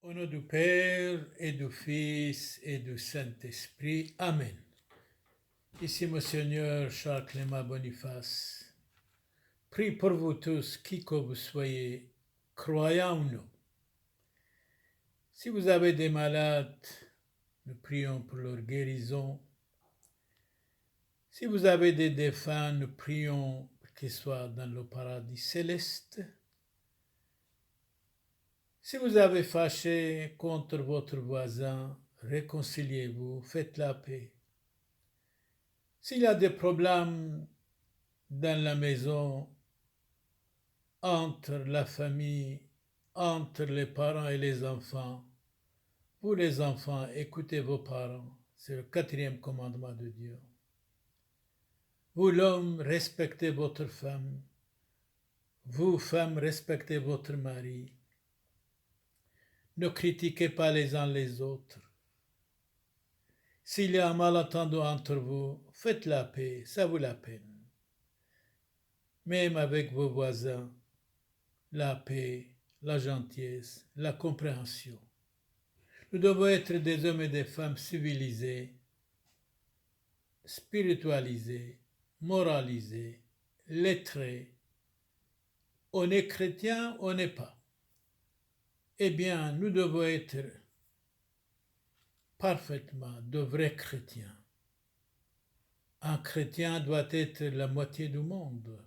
Au nom du Père et du Fils et du Saint-Esprit. Amen. Ici Monseigneur Charles Clément Boniface. Prie pour vous tous, qui que vous soyez, croyants ou non. Si vous avez des malades, nous prions pour leur guérison. Si vous avez des défunts, nous prions pour qu'ils soient dans le paradis céleste. Si vous avez fâché contre votre voisin, réconciliez-vous, faites la paix. S'il y a des problèmes dans la maison, entre la famille, entre les parents et les enfants, vous les enfants, écoutez vos parents. C'est le 4e commandement de Dieu. Vous l'homme, respectez votre femme. Vous, femmes, respectez votre mari. Ne critiquez pas les uns les autres. S'il y a un malentendu entre vous, faites la paix, ça vaut la peine. Même avec vos voisins, la paix, la gentillesse, la compréhension. Nous devons être des hommes et des femmes civilisés, spiritualisés, moralisés, lettrés. On est chrétien, on n'est pas. Eh bien, nous devons être parfaitement de vrais chrétiens. Un chrétien doit être la moitié du monde.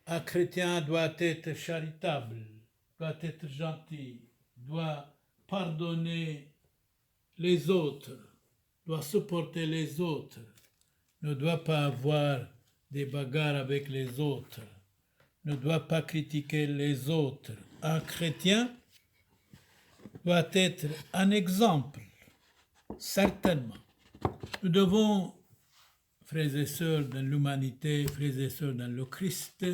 Un chrétien doit être charitable, doit être gentil, doit pardonner les autres, doit supporter les autres, ne doit pas avoir des bagarres avec les autres, ne doit pas critiquer les autres. Un chrétien doit être un exemple, certainement. Nous devons, frères et sœurs dans l'humanité, frères et sœurs dans le Christ,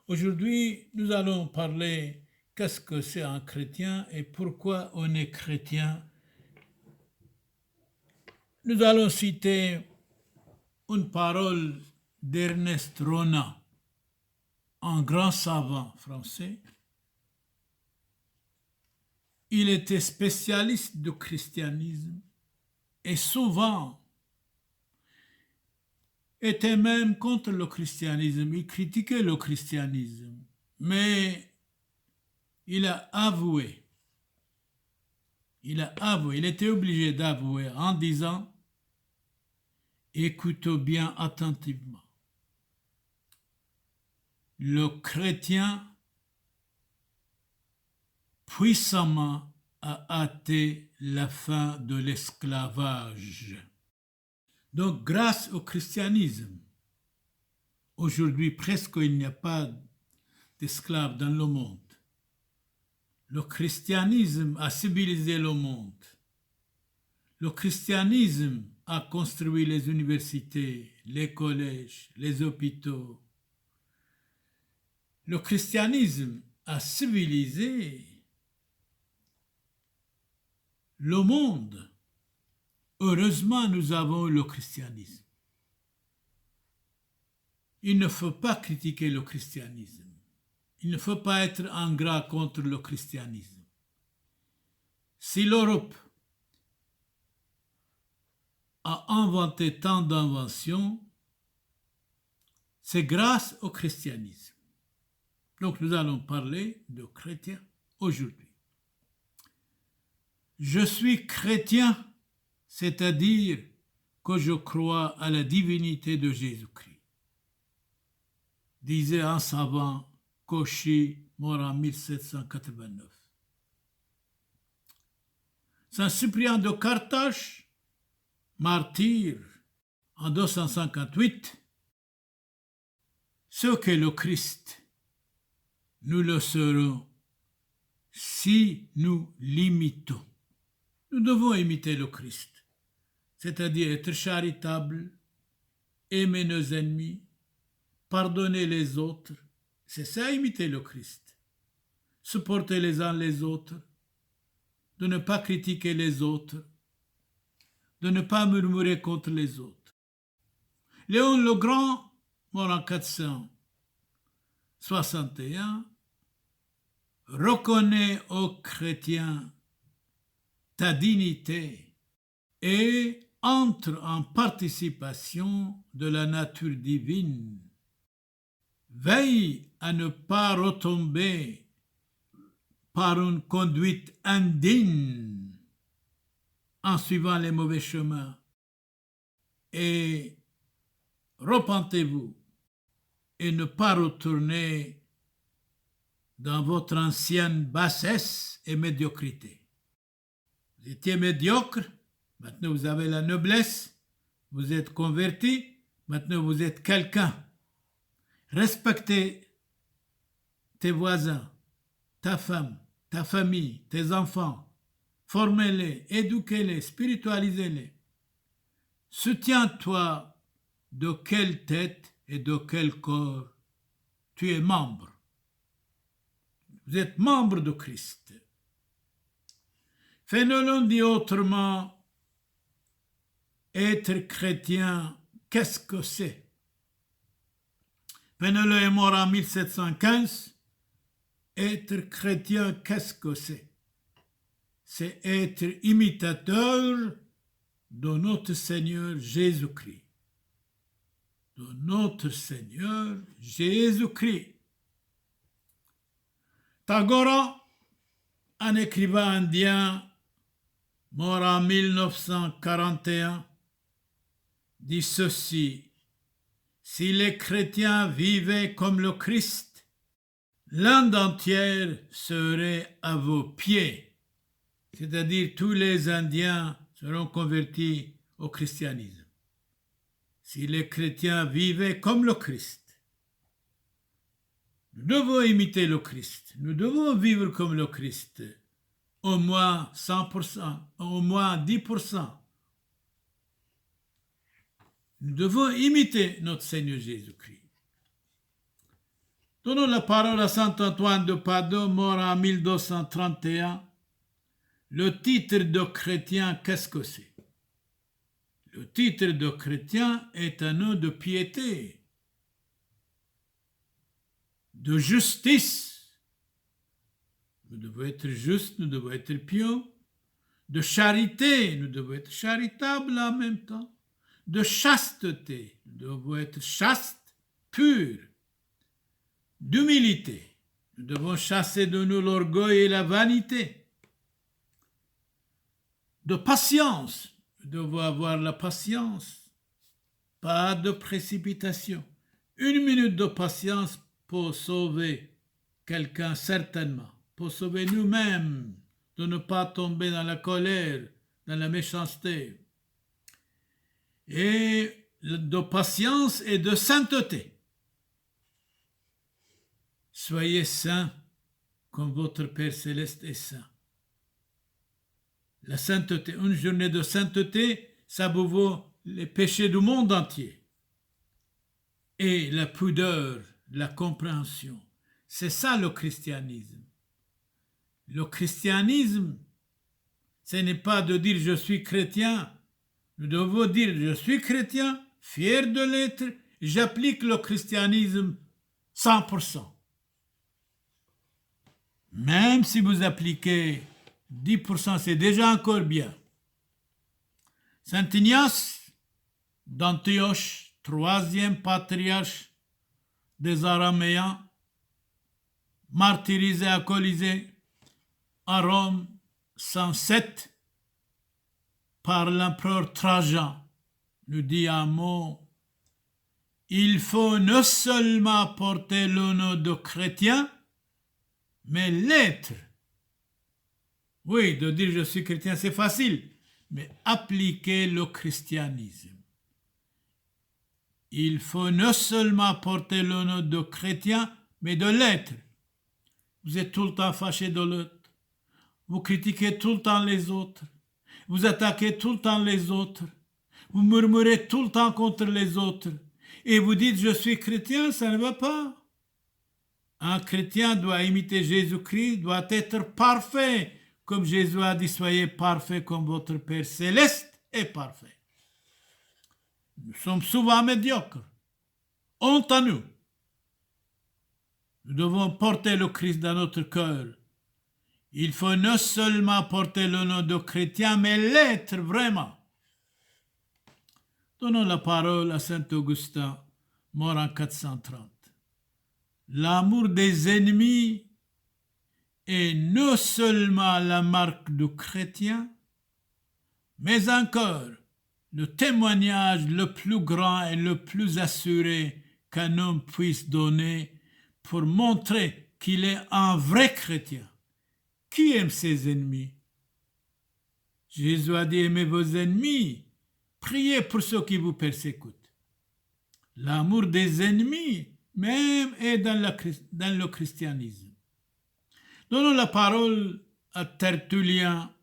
aujourd'hui nous allons parler qu'est-ce que c'est un chrétien et pourquoi on est chrétien. Nous allons citer une parole d'Ernest Renan, un grand savant français. Il était spécialiste du christianisme et souvent était même contre le christianisme. Il critiquait le christianisme, mais il était obligé d'avouer en disant « Écoutez bien attentivement. Le chrétien puissamment a hâté la fin de l'esclavage. » Donc, grâce au christianisme, aujourd'hui presque il n'y a pas d'esclaves dans le monde. Le christianisme a civilisé le monde. Le christianisme a construit les universités, les collèges, les hôpitaux. Le christianisme a civilisé le monde. Heureusement, nous avons le christianisme. Il ne faut pas critiquer le christianisme. Il ne faut pas être ingrat contre le christianisme. Si l'Europe a inventé tant d'inventions, c'est grâce au christianisme. Donc nous allons parler de chrétiens aujourd'hui. Je suis chrétien, c'est-à-dire que je crois à la divinité de Jésus-Christ, disait un savant Cauchy, mort en 1789. Saint Cyprien de Carthage, martyr en 258, ce qu'est le Christ, nous le serons si nous l'imitons. Nous devons imiter le Christ, c'est-à-dire être charitable, aimer nos ennemis, pardonner les autres. C'est ça, imiter le Christ. Supporter les uns les autres, de ne pas critiquer les autres, de ne pas murmurer contre les autres. Léon le Grand, mort en 461, reconnais aux chrétiens ta dignité et entre en participation de la nature divine. Veille à ne pas retomber par une conduite indigne en suivant les mauvais chemins et repentez-vous et ne pas retourner dans votre ancienne bassesse et médiocrité. Vous étiez médiocre, maintenant vous avez la noblesse, vous êtes converti, maintenant vous êtes quelqu'un. Respectez tes voisins, ta femme, ta famille, tes enfants. Formez-les, éduquez-les, spiritualisez-les. Soutiens-toi de quelle tête et de quel corps tu es membre. Vous êtes membre de Christ. Fénelon dit autrement, être chrétien, qu'est-ce que c'est? Fénelon est mort en 1715. Être chrétien, qu'est-ce que c'est? C'est être imitateur de notre Seigneur Jésus-Christ. De notre Seigneur Jésus-Christ. Tagore, un écrivain indien mort en 1941, dit ceci: si les chrétiens vivaient comme le Christ, l'Inde entière serait à vos pieds. C'est-à-dire tous les Indiens seront convertis au christianisme. Si les chrétiens vivaient comme le Christ, nous devons imiter le Christ, nous devons vivre comme le Christ, au moins 100%, au moins 10%. Nous devons imiter notre Seigneur Jésus-Christ. Donnons la parole à saint Antoine de Padoue, mort en 1231. Le titre de chrétien, qu'est-ce que c'est? Le titre de chrétien est un nom de piété, de justice. Nous devons être justes, nous devons être pieux. De charité, nous devons être charitables en même temps. De chasteté, nous devons être chastes, purs. D'humilité, nous devons chasser de nous l'orgueil et la vanité. De patience, nous devons avoir la patience, pas de précipitation. 1 minute de patience pour sauver quelqu'un certainement, pour sauver nous-mêmes, de ne pas tomber dans la colère, dans la méchanceté. Et de patience et de sainteté. Soyez saints comme votre Père céleste est saint. La sainteté, une journée de sainteté, ça vous vaut les péchés du monde entier. Et la pudeur, la compréhension, c'est ça le christianisme. Le christianisme, ce n'est pas de dire je suis chrétien. Nous devons dire je suis chrétien, fier de l'être, j'applique le christianisme 100%. Même si vous appliquez 10%, c'est déjà encore bien. Saint Ignace d'Antioche, 3e patriarche des Araméens, martyrisé à Colisée, à Rome, 107, par l'empereur Trajan, nous dit un mot: il faut non seulement porter le nom de chrétien, mais l'être. Oui, de dire je suis chrétien, c'est facile, mais appliquer le christianisme. Il faut non seulement porter le nom de chrétien, mais de l'être. Vous êtes tout le temps fâché de l'autre. Vous critiquez tout le temps les autres. Vous attaquez tout le temps les autres. Vous murmurez tout le temps contre les autres. Et vous dites je suis chrétien, ça ne va pas. Un chrétien doit imiter Jésus-Christ, doit être parfait. Comme Jésus a dit, soyez parfait comme votre Père céleste est parfait. Nous sommes souvent médiocres. Honte à nous. Nous devons porter le Christ dans notre cœur, Il faut non seulement porter le nom de chrétien, mais l'être vraiment. Donnons la parole à saint Augustin, mort en 430. L'amour des ennemis est non seulement la marque du chrétien, mais encore le témoignage le plus grand et le plus assuré qu'un homme puisse donner pour montrer qu'il est un vrai chrétien. Qui aime ses ennemis? Jésus a dit, aimez vos ennemis, priez pour ceux qui vous persécutent. L'amour des ennemis, même, est dans le christianisme. Donnons la parole à Tertullien.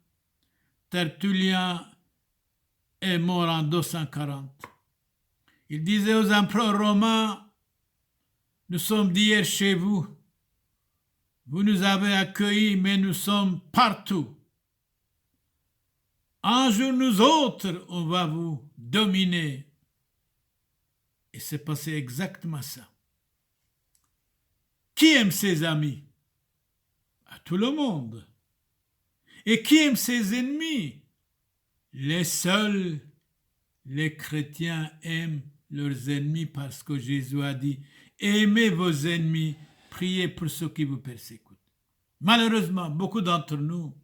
Tertullien est mort en 240. Il disait aux empereurs romains, nous sommes d'hier chez vous. Vous nous avez accueillis, mais nous sommes partout. Un jour, nous autres, on va vous dominer. Et c'est passé exactement ça. Qui aime ses amis? À tout le monde. Et qui aime ses ennemis? Les seuls, les chrétiens aiment leurs ennemis parce que Jésus a dit, aimez vos ennemis, priez pour ceux qui vous persécutent. Malheureusement, beaucoup d'entre nous,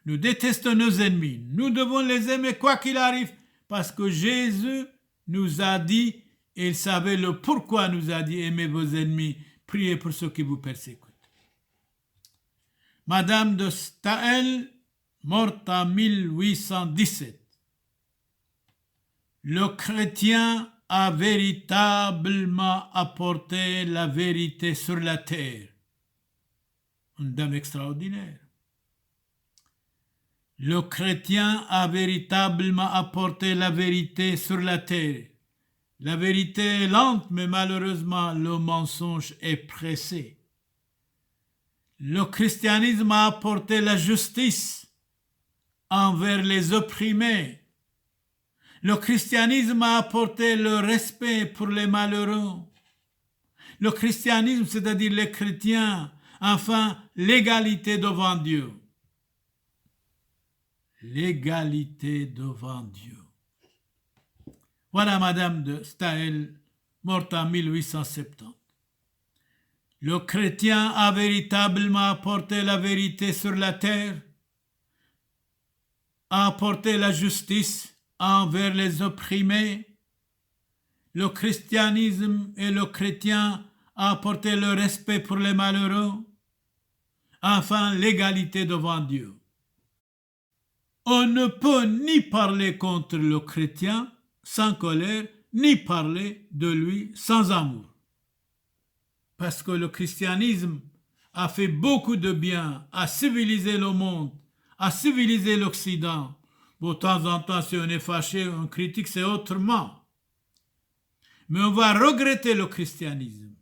nous détestons nos ennemis. Nous devons les aimer quoi qu'il arrive parce que Jésus nous a dit, et il savait le pourquoi nous a dit, aimez vos ennemis, priez pour ceux qui vous persécutent. Madame de Staël, morte en 1817. Le chrétien a véritablement apporté la vérité sur la terre. Une dame extraordinaire. Le chrétien a véritablement apporté la vérité sur la terre. La vérité est lente, mais malheureusement, le mensonge est pressé. Le christianisme a apporté la justice envers les opprimés. Le christianisme a apporté le respect pour les malheureux. Le christianisme, c'est-à-dire les chrétiens, enfin, l'égalité devant Dieu. L'égalité devant Dieu. Voilà Madame de Staël, morte en 1870. Le chrétien a véritablement apporté la vérité sur la terre, a apporté la justice envers les opprimés. Le christianisme et le chrétien a apporté le respect pour les malheureux, enfin l'égalité devant Dieu. On ne peut ni parler contre le chrétien sans colère, ni parler de lui sans amour. Parce que le christianisme a fait beaucoup de bien, à civiliser le monde, à civiliser l'Occident. De temps en temps, si on est fâché, on critique, c'est autrement. Mais on va regretter le christianisme.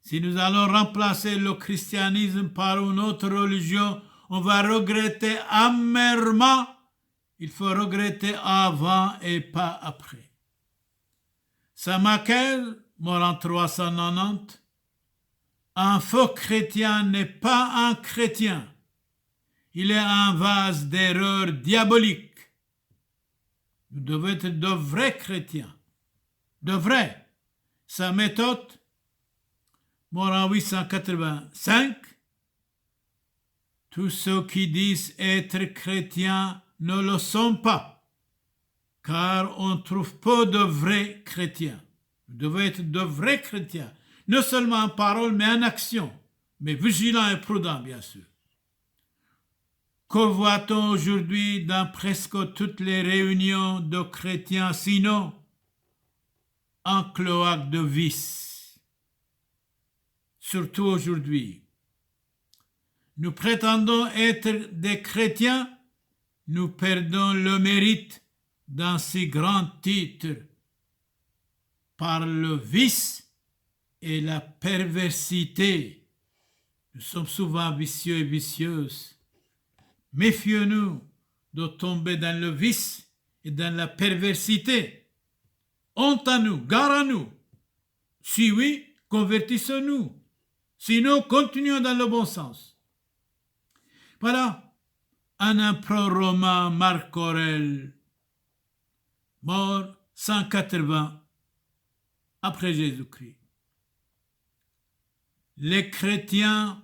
Si nous allons remplacer le christianisme par une autre religion, on va regretter amèrement. Il faut regretter avant et pas après. Saint Macaire, mort en 390, un faux chrétien n'est pas un chrétien. Il est un vase d'erreurs diaboliques. Nous devons être de vrais chrétiens. De vrais. Sa méthode, mort en 885, tous ceux qui disent être chrétiens ne le sont pas, car on trouve peu de vrais chrétiens. Nous devons être de vrais chrétiens, non seulement en parole, mais en action, mais vigilants et prudents, bien sûr. Que voit-on aujourd'hui dans presque toutes les réunions de chrétiens, sinon un cloaque de vices? Surtout aujourd'hui. Nous prétendons être des chrétiens, nous perdons le mérite dans ces grands titres par le vice et la perversité. Nous sommes souvent vicieux et vicieuses. Méfions-nous de tomber dans le vice et dans la perversité. Honte à nous, gare à nous. Si oui, convertissons-nous. Sinon, continuons dans le bon sens. Voilà, un empereur romain, Marc Aurèle, mort 180 après Jésus-Christ. Les chrétiens,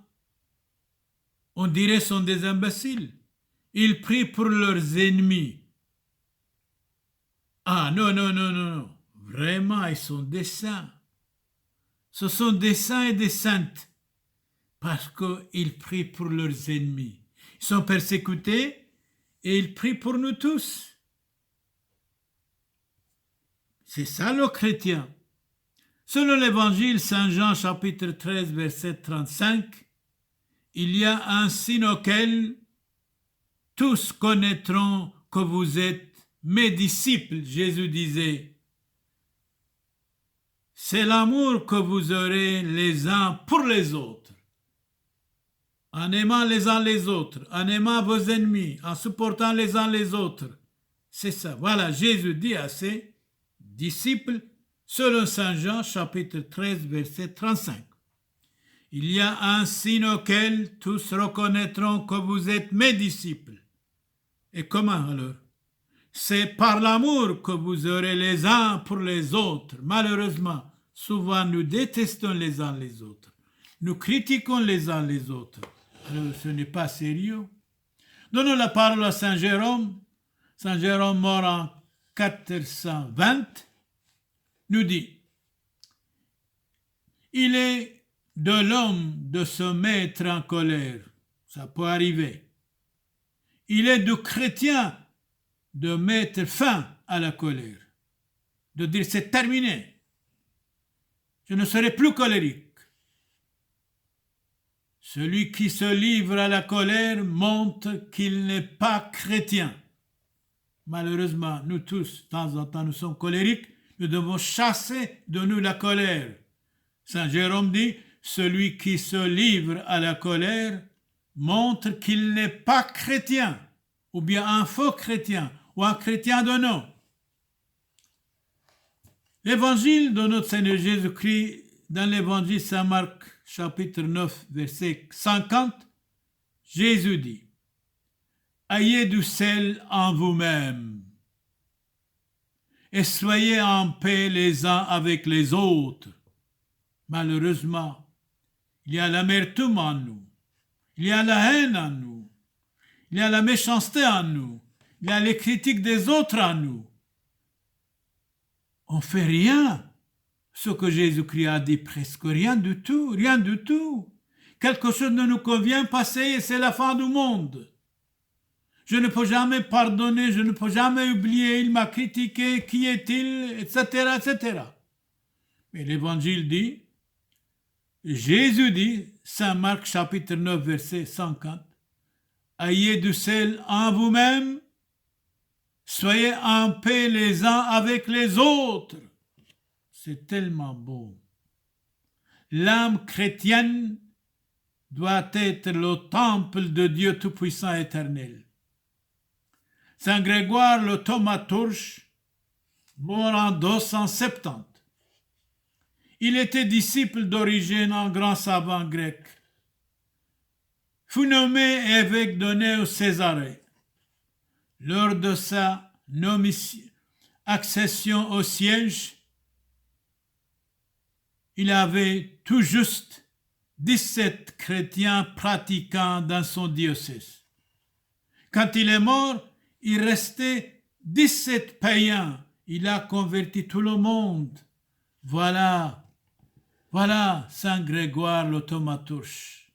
on dirait, sont des imbéciles. Ils prient pour leurs ennemis. Ah non, non, non, non, non. Vraiment, ils sont des saints. Ce sont des saints et des saintes parce qu'ils prient pour leurs ennemis. Ils sont persécutés et ils prient pour nous tous. C'est ça le chrétien. Selon l'évangile Saint Jean chapitre 13 verset 35, il y a un signe auquel tous connaîtront que vous êtes mes disciples. Jésus disait, c'est l'amour que vous aurez les uns pour les autres. En aimant les uns les autres, en aimant vos ennemis, en supportant les uns les autres. C'est ça. Voilà, Jésus dit à ses disciples, selon Saint Jean, chapitre 13, verset 35. Il y a un signe auquel tous reconnaîtront que vous êtes mes disciples. Et comment alors? C'est par l'amour que vous aurez les uns pour les autres. Malheureusement, souvent nous détestons les uns les autres. Nous critiquons les uns les autres. Alors ce n'est pas sérieux. Donnons la parole à Saint Jérôme. Saint Jérôme, mort en 420, nous dit, il est de l'homme de se mettre en colère. Ça peut arriver. Il est du chrétien de mettre fin à la colère, de dire c'est terminé, je ne serai plus colérique. Celui qui se livre à la colère montre qu'il n'est pas chrétien. Malheureusement, nous tous, de temps en temps, nous sommes colériques, nous devons chasser de nous la colère. Saint Jérôme dit, celui qui se livre à la colère montre qu'il n'est pas chrétien, ou bien un faux chrétien, ou un chrétien de nom. L'évangile de notre Seigneur Jésus-Christ, dans l'évangile Saint-Marc, chapitre 9, verset 50, Jésus dit, ayez du sel en vous-même et soyez en paix les uns avec les autres. Malheureusement, il y a l'amertume en nous, il y a la haine en nous, il y a la méchanceté en nous, il y a les critiques des autres en nous. On ne fait rien. Ce que Jésus-Christ a dit, presque rien du tout, rien du tout. Quelque chose ne nous convient pas, c'est la fin du monde. Je ne peux jamais pardonner, je ne peux jamais oublier, il m'a critiqué, qui est-il, etc., etc. Mais l'Évangile dit, Jésus dit, Saint Marc chapitre 9, verset 50, ayez du sel en vous-même, soyez en paix les uns avec les autres. C'est tellement beau. L'âme chrétienne doit être le temple de Dieu Tout-Puissant éternel. Saint Grégoire le thaumaturge, mort en 270. Il était disciple d'origine, un grand savant grec. Fut nommé évêque de Néo-Césarée. Lors de sa accession au siège, il avait tout juste 17 chrétiens pratiquants dans son diocèse. Quand il est mort, il restait 17 païens. Il a converti tout le monde. Voilà Saint Grégoire le thaumaturge,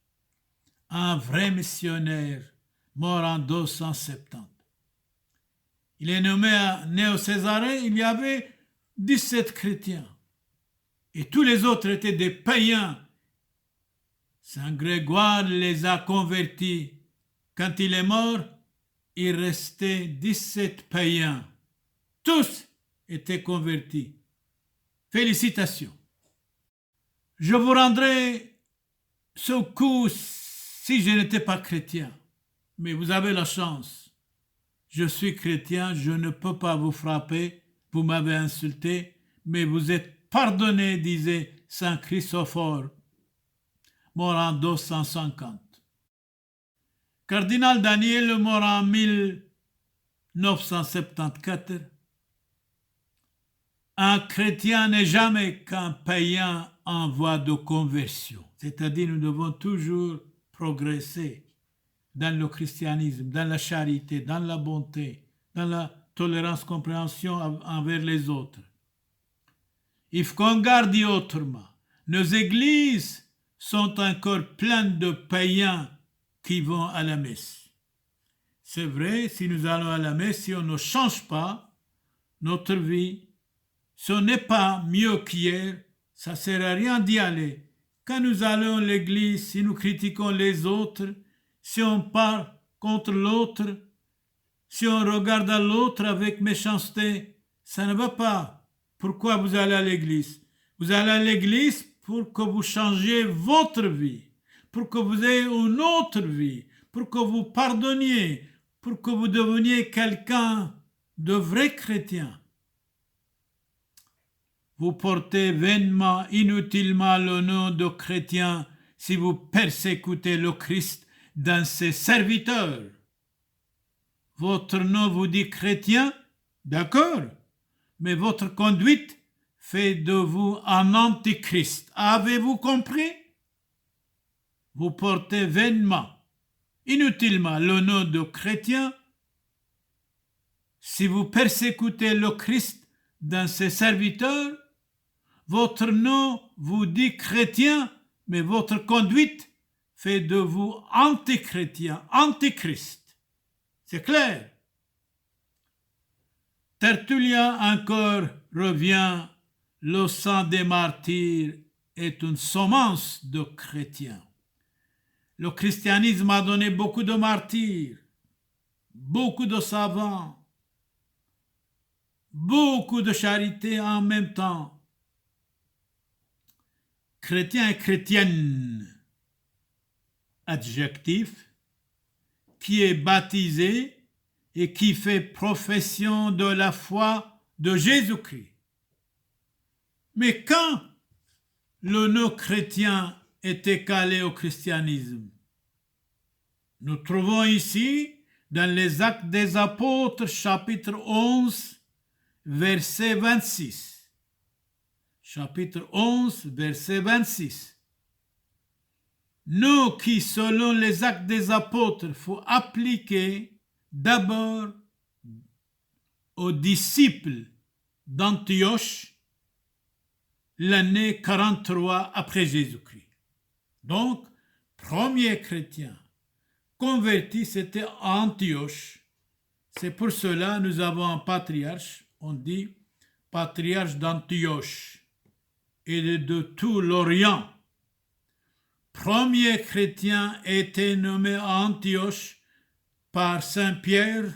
un vrai missionnaire, mort en 270. Il est nommé à Néo-Césarée, il y avait 17 chrétiens. Et tous les autres étaient des païens. Saint Grégoire les a convertis. Quand il est mort, il restait 17 païens. Tous étaient convertis. Félicitations. Je vous rendrai ce coup si je n'étais pas chrétien. Mais vous avez la chance. Je suis chrétien, je ne peux pas vous frapper. Vous m'avez insulté, mais vous êtes pardonné, disait Saint Christophore, mort en 250. Cardinal Daniel mort en 1974. Un chrétien n'est jamais qu'un païen en voie de conversion. C'est-à-dire nous devons toujours progresser dans le christianisme, dans la charité, dans la bonté, dans la tolérance, compréhension envers les autres. Il faut qu'on garde autrement. Nos églises sont encore pleines de païens qui vont à la messe. C'est vrai, si nous allons à la messe, si on ne change pas notre vie, si on n'est pas mieux qu'hier, ça ne sert à rien d'y aller. Quand nous allons à l'église, si nous critiquons les autres, si on parle contre l'autre, si on regarde à l'autre avec méchanceté, ça ne va pas. Pourquoi vous allez à l'église? Vous allez à l'église pour que vous changiez votre vie, pour que vous ayez une autre vie, pour que vous pardonniez, pour que vous deveniez quelqu'un de vrai chrétien. Vous portez vainement, inutilement le nom de chrétien si vous persécutez le Christ dans ses serviteurs. Votre nom vous dit chrétien, d'accord, mais votre conduite fait de vous un antichrist. Avez-vous compris? Vous portez vainement, inutilement le nom de chrétien si vous persécutez le Christ dans ses serviteurs. Votre nom vous dit chrétien, mais votre conduite fait de vous antichrétien, antichrist. C'est clair. Tertullien encore revient, le sang des martyrs est une semence de chrétiens. Le christianisme a donné beaucoup de martyrs, beaucoup de savants, beaucoup de charité en même temps. Chrétien et chrétienne, adjectif, qui est baptisé et qui fait profession de la foi de Jésus-Christ. Mais quand le nom chrétien était calé au christianisme, nous trouvons ici dans les Actes des Apôtres, chapitre 11, verset 26. Chapitre 11, verset 26. Nous qui, selon les Actes des Apôtres, faut appliquer d'abord aux disciples d'Antioche l'année 43 après Jésus-Christ. Donc, premier chrétien converti, c'était à Antioche. C'est pour cela que nous avons un patriarche, on dit patriarche d'Antioche et de tout l'Orient. Premier chrétien était nommé à Antioche par Saint Pierre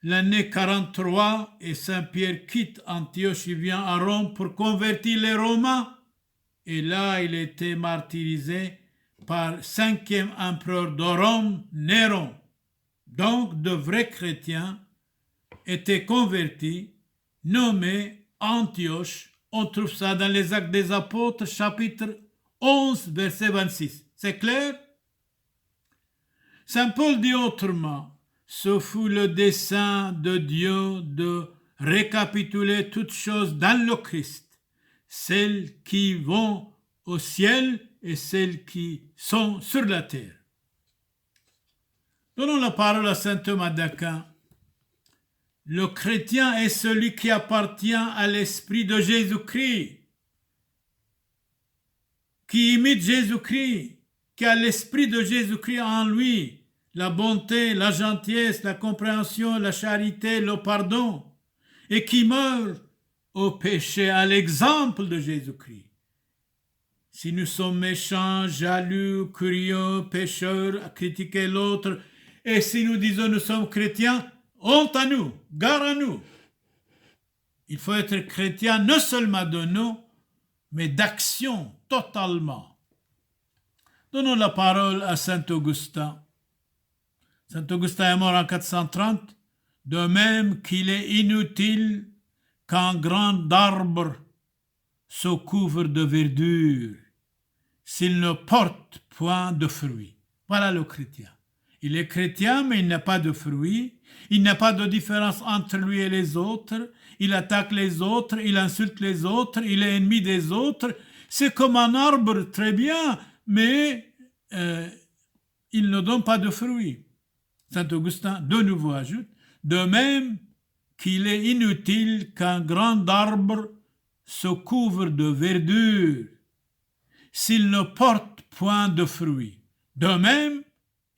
l'année 43 et Saint Pierre quitte Antioche, il vient à Rome pour convertir les Romains et là il était martyrisé par 5e empereur de Rome, Néron. Donc de vrais chrétiens étaient convertis, nommés Antioche. On trouve ça dans les Actes des Apôtres, chapitre 11, verset 26. C'est clair? Saint Paul dit autrement, ce fut le dessein de Dieu de récapituler toutes choses dans le Christ, celles qui vont au ciel et celles qui sont sur la terre. Donnons la parole à saint Thomas d'Aquin. Le chrétien est celui qui appartient à l'esprit de Jésus-Christ, qui imite Jésus-Christ, qui a l'esprit de Jésus-Christ en lui, la bonté, la gentillesse, la compréhension, la charité, le pardon, et qui meurt au péché à l'exemple de Jésus-Christ. Si nous sommes méchants, jaloux, curieux, pécheurs, à critiquer l'autre, et si nous disons nous sommes chrétiens, honte à nous, gare à nous. Il faut être chrétien non seulement de nom, mais d'action totalement. Donnons la parole à saint Augustin. Saint Augustin est mort en 430, de même qu'il est inutile qu'un grand arbre se couvre de verdure s'il ne porte point de fruits. Voilà le chrétien. Il est chrétien, mais il n'a pas de fruits. Il n'a pas de différence entre lui et les autres. Il attaque les autres, il insulte les autres, il est ennemi des autres. C'est comme un arbre, très bien, mais il ne donne pas de fruits. Saint Augustin, de nouveau, ajoute, de même qu'il est inutile qu'un grand arbre se couvre de verdure s'il ne porte point de fruits. De même,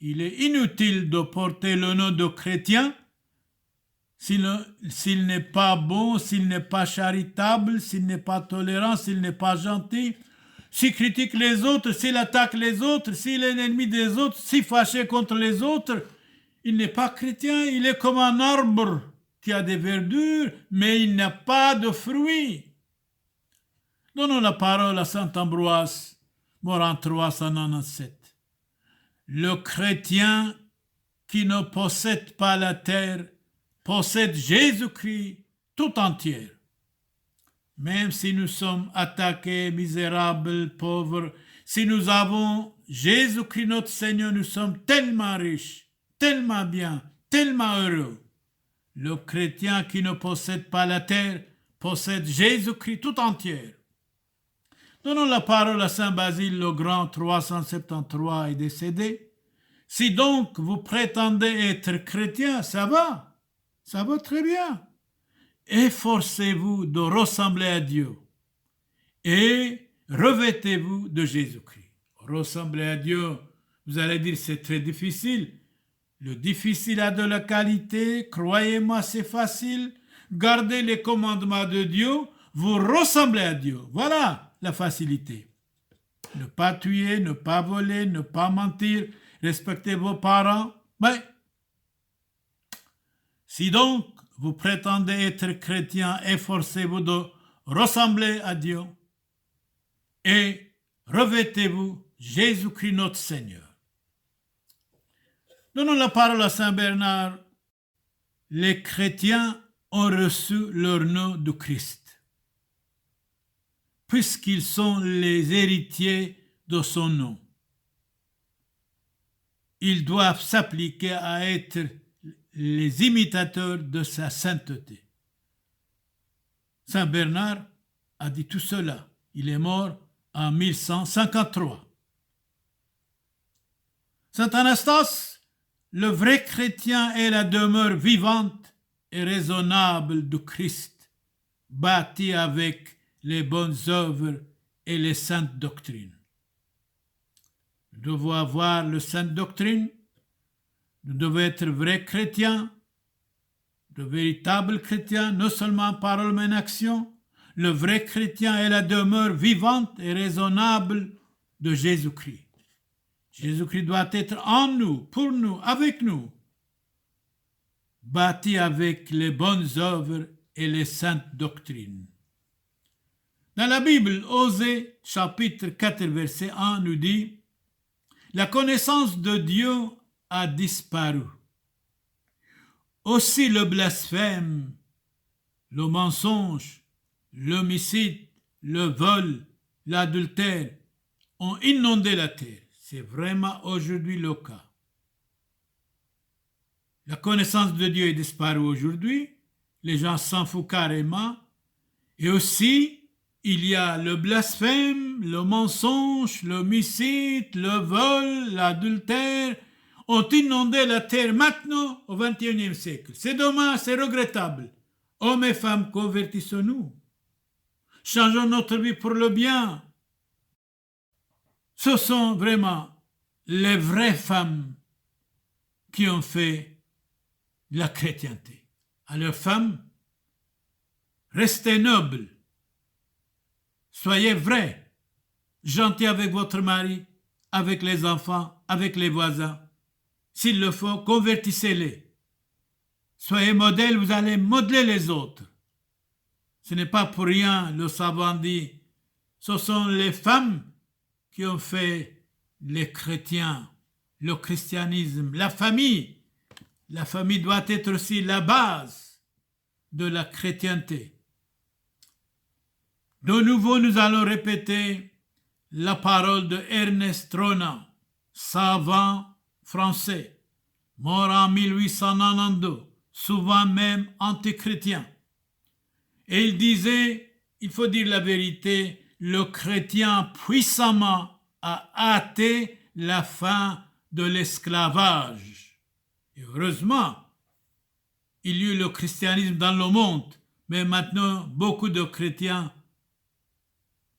il est inutile de porter le nom de chrétien s'il n'est pas bon, s'il n'est pas charitable, s'il n'est pas tolérant, s'il n'est pas gentil, s'il critique les autres, s'il attaque les autres, s'il est l'ennemi des autres, s'il est fâché contre les autres. Il n'est pas chrétien, il est comme un arbre qui a des verdures, mais il n'a pas de fruits. Donnons la parole à saint Ambroise, mort en 397. Le chrétien qui ne possède pas la terre possède Jésus-Christ tout entier. Même si nous sommes attaqués, misérables, pauvres, si nous avons Jésus-Christ notre Seigneur, nous sommes tellement riches, tellement bien, tellement heureux. Le chrétien qui ne possède pas la terre possède Jésus-Christ tout entier. Donnons la parole à saint Basile le Grand, 373 est décédé. Si donc vous prétendez être chrétien, ça va très bien. Efforcez-vous de ressembler à Dieu et revêtez-vous de Jésus-Christ. Ressembler à Dieu, vous allez dire c'est très difficile. Le difficile a de la qualité, croyez-moi c'est facile. Gardez les commandements de Dieu, vous ressemblez à Dieu. Voilà la facilité. Ne pas tuer, ne pas voler, ne pas mentir, respectez vos parents. Mais si donc vous prétendez être chrétien, efforcez-vous de ressembler à Dieu et revêtez-vous Jésus-Christ notre Seigneur. Donnons la parole à saint Bernard. Les chrétiens ont reçu leur nom de Christ, puisqu'ils sont les héritiers de son nom. Ils doivent s'appliquer à être les imitateurs de sa sainteté. Saint Bernard a dit tout cela. Il est mort en 1153. Saint Anastas, le vrai chrétien est la demeure vivante et raisonnable du Christ, bâtie avec les bonnes œuvres et les saintes doctrines. Nous devons avoir les saintes doctrines, nous devons être vrais chrétiens, de véritables chrétiens, non seulement en parole mais en action. Le vrai chrétien est la demeure vivante et raisonnable de Jésus-Christ. Jésus-Christ doit être en nous, pour nous, avec nous, bâti avec les bonnes œuvres et les saintes doctrines. Dans la Bible, Osée, chapitre 4, verset 1, nous dit « La connaissance de Dieu a disparu. Aussi le blasphème, le mensonge, l'homicide, le vol, l'adultère ont inondé la terre. » C'est vraiment aujourd'hui le cas. La connaissance de Dieu est disparue aujourd'hui. Les gens s'en foutent carrément. Et aussi, il y a le blasphème, le mensonge, l'homicide, le vol, l'adultère ont inondé la terre maintenant au XXIe siècle. C'est dommage, c'est regrettable. Hommes et femmes, convertissons-nous. Changeons notre vie pour le bien. Ce sont vraiment les vraies femmes qui ont fait la chrétienté. Alors femmes, restez nobles, soyez vrais, gentils avec votre mari, avec les enfants, avec les voisins. S'il le faut, convertissez-les. Soyez modèles, vous allez modeler les autres. Ce n'est pas pour rien, le savant dit, ce sont les femmes qui ont fait les chrétiens, le christianisme, la famille. La famille doit être aussi la base de la chrétienté. De nouveau, nous allons répéter la parole de Ernest Renan, savant français, mort en 1892, souvent même antichrétien. Et il disait, il faut dire la vérité, le chrétien puissamment a hâté la fin de l'esclavage. Et heureusement, il y a eu le christianisme dans le monde, mais maintenant, beaucoup de chrétiens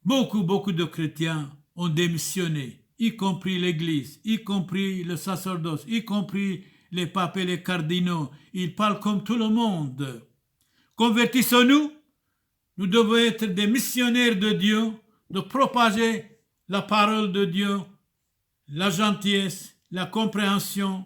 de chrétiens ont démissionné, y compris l'Église, y compris le sacerdoce, y compris les papes et les cardinaux. Ils parlent comme tout le monde. Convertissons-nous. Nous devons être des missionnaires de Dieu, de propager la parole de Dieu, la gentillesse, la compréhension,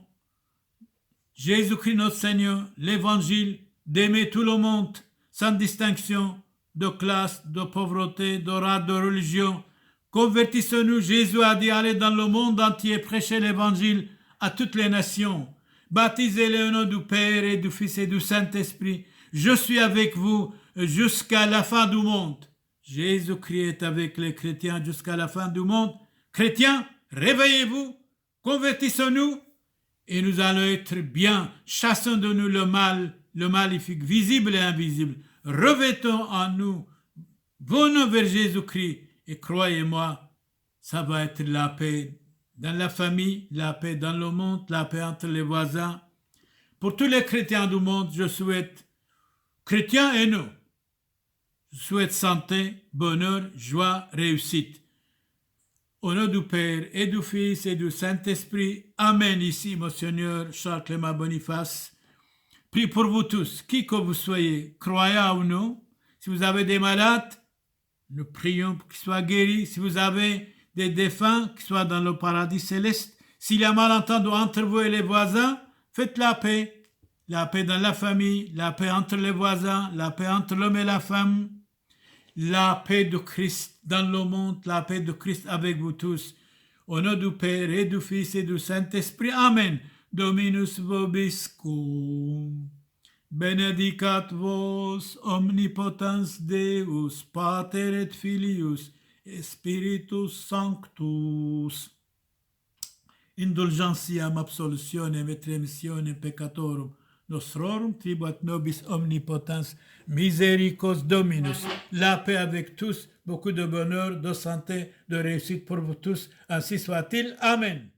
Jésus-Christ notre Seigneur, l'Évangile, d'aimer tout le monde sans distinction de classe, de pauvreté, de race, de religion. Convertissons-nous. Jésus a dit, allez dans le monde entier, prêcher l'Évangile à toutes les nations. Baptisez-les au nom du Père et du Fils et du Saint-Esprit. Je suis avec vous jusqu'à la fin du monde. Jésus-Christ est avec les chrétiens jusqu'à la fin du monde. Chrétiens, réveillez-vous, convertissons-nous et nous allons être bien. Chassons de nous le mal, le maléfique, visible et invisible. Revêtons en nous, venons vers Jésus-Christ et croyez-moi, ça va être la paix dans la famille, la paix dans le monde, la paix entre les voisins. Pour tous les chrétiens du monde, je souhaite, chrétiens et nous, je souhaite santé, bonheur, joie, réussite. Au nom du Père et du Fils et du Saint-Esprit. Amen. Ici, Monseigneur Charles Clément Boniface. Prie pour vous tous, qui que vous soyez, croyants ou non. Si vous avez des malades, nous prions pour qu'ils soient guéris. Si vous avez des défunts, qu'ils soient dans le paradis céleste. S'il y a malentendu entre vous et les voisins, faites la paix. La paix dans la famille, la paix entre les voisins, la paix entre l'homme et la femme. La paix de Christ dans le monde, la paix de Christ avec vous tous. Au nom du Père et du Fils et du Saint-Esprit. Amen. Dominus vobiscum. Benedicat vos omnipotens Deus, Pater et Filius, et Spiritus Sanctus. Indulgentiam absolutionem et remissionem peccatorum nostrorum tribuat nobis omnipotens misericors Dominus. La paix avec tous, beaucoup de bonheur, de santé, de réussite pour vous tous. Ainsi soit-il. Amen.